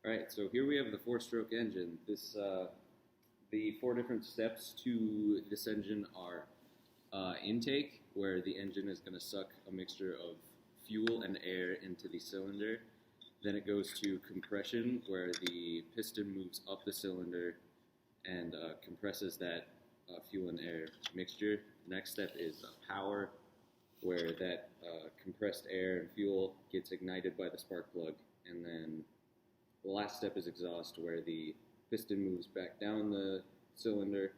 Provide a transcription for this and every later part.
All right, so here we have the four-stroke engine. The four different steps to this engine are intake, where the engine is going to suck a mixture of fuel and air into the cylinder. Then it goes to compression, where the piston moves up the cylinder and compresses that fuel and air mixture. The next step is power, where that compressed air and fuel gets ignited by the spark plug. And then the last step is exhaust, where the piston moves back down the cylinder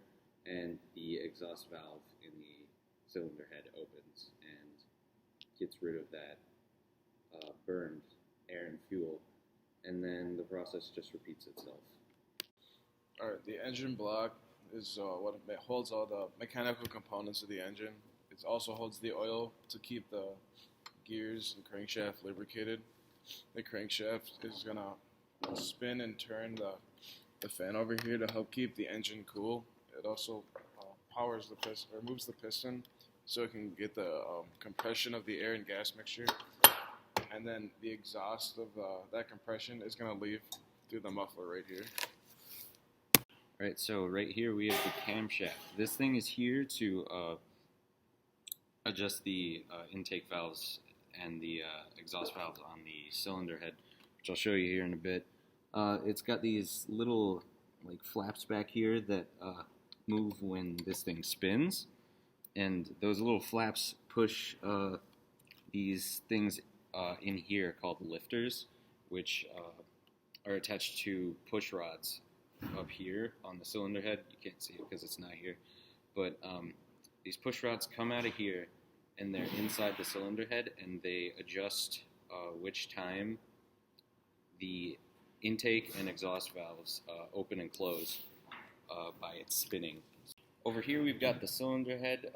and the exhaust valve in the cylinder head opens and gets rid of that burned air and fuel. And then the process just repeats itself. Alright, the engine block is what holds all the mechanical components of the engine. It also holds the oil to keep the gears and crankshaft lubricated. The crankshaft is going to spin and turn the fan over here to help keep the engine cool. It also powers the piston, or moves the piston so it can get the compression of the air and gas mixture. And then the exhaust of that compression is going to leave through the muffler right here. Alright, so right here we have the camshaft. This thing is here to adjust the intake valves and the exhaust valves on the cylinder head, which I'll show you here in a bit. It's got these little flaps back here that move when this thing spins, and those little flaps push these things in here called lifters, which are attached to push rods up here on the cylinder head. You can't see it because it's not here, but these push rods come out of here and they're inside the cylinder head, and they adjust which time the intake and exhaust valves open and close by its spinning. Over here we've got the cylinder head.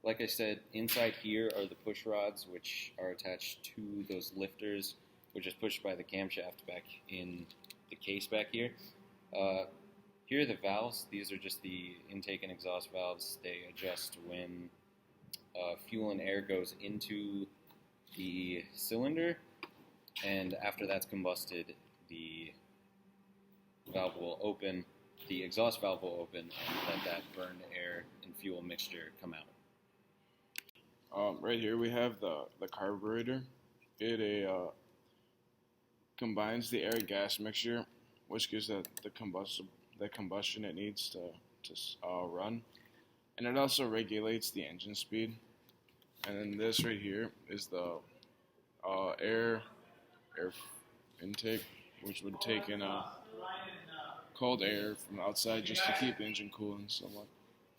Like I said, inside here are the push rods, which are attached to those lifters, which is pushed by the camshaft back in the case back here. Here are the valves. These are just the intake and exhaust valves. They adjust when fuel and air goes into the cylinder, and after that's combusted, the valve will open, the exhaust valve will open, and let that burned air and fuel mixture come out. Right here we have the carburetor. It combines the air gas mixture, which gives the combustion it needs to run, and it also regulates the engine speed. And then this right here is the air intake, which would take in cold air from outside just to keep the engine cool and somewhat.